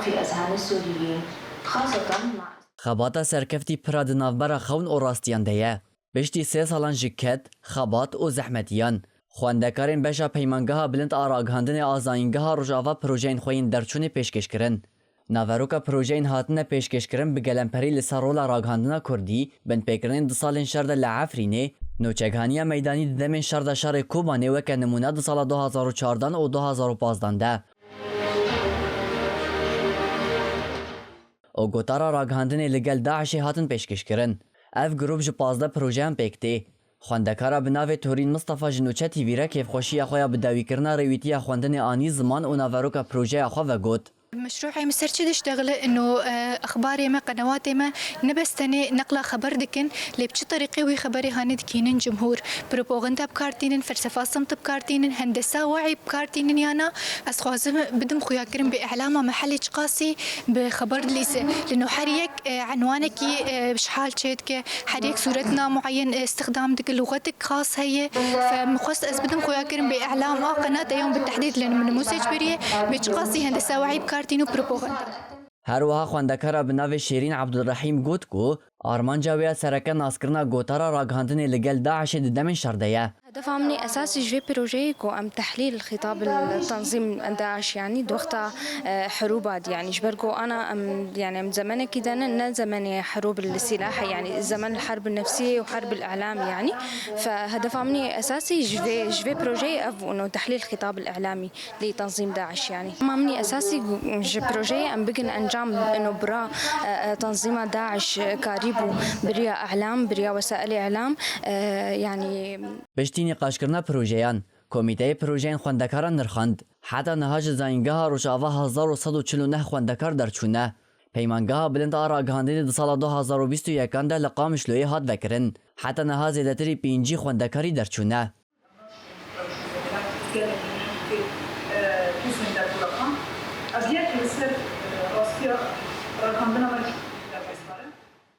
في أذهان السوريين خاصة مع خباتا سرکفتی پراد نافبرا خون و راستیان دیه. بشتی 3 سالان جکت، خبات و زحمتیان. خواندکارین بشا پیمانگاه بلند آراگاندن آزاینگاه روژاوا پروژین خوین درچون پیشکش کرن. ناوروکا پروژین هاتنه پیشکش کرن به گلمپری لسارولا راگاندنا کردی بن پیکرین 2 سالین شرد لعفرینه نوچگهانی میدانی دمین شرد شر کوبانه وکه نمونه 2 سال 2014 و 2015 ده. او گوتارا راگاندن لگل داعش هاتن پیشکش کرن. اف گروپ جو 15 پروژه هم پیکتی. خواندکارا بناوی تورین مصطفی جنوچه تیویره کیف خوشی خویا بداوی کرنا رویتی خواندن آنی زمان و ناوروکا پروژه خو و گوت. مشروعي مسرتي تشتغل انه اخباري ما قنواتي ما نبستني نقله خبر دكن اللي بشي طريقي وي خبري هاني دكينن جمهور بروباغندا بكارتينن فلسفه صمت بكارتينن هندسه وعي بكارتينن يانا اسخوازم بدم خويا كرم باعلامه محلي قاسي بخبر ليس لانه حريك عنوانك بشحال شيتك حريك صورتنا معين استخدام دك لغتك خاص هي فمخص بدم خويا كرم باعلام قناه يوم بالتحديد لان من موسى جبريه بشقاسي هندسه وعي كارتين وبروباغندا. هر وها خواندکارا بناوی شیرین عبدالرحیم گوت کو آرمان جاویا سرکه ناسکرنا گوتارا راگاندن لگل داعش دمن شردیه. هدف عمني أساسي جوي بروجي كو أم تحليل الخطاب التنظيم داعش يعني دوقتا حروبات يعني جبركو أنا أم يعني من زمان كده أنا زمان حروب السلاح يعني زمان الحرب النفسية وحرب الإعلام يعني فهدف عمني أساسي جوي بروجي أف إنه تحليل الخطاب الإعلامي لتنظيم داعش يعني عمني أساسي بروجي أم بقن أنجام إنه برا تنظيم داعش كاريبو بريا إعلام بريا وسائل إعلام يعني بشتی نقاش کردن پروژه‌یان کمیته پروژه‌ین خواندکاران نرخاند حتی نهاج زاینگاه روشاوا 1149 خواندکار درچونه پیمانگاه بلند آراگاندن 2 سال 2021 ده لقامش لوی هات وکرن حتی نها زیادتری 5 خواندکاری درچونه أبيات السر راسية رقم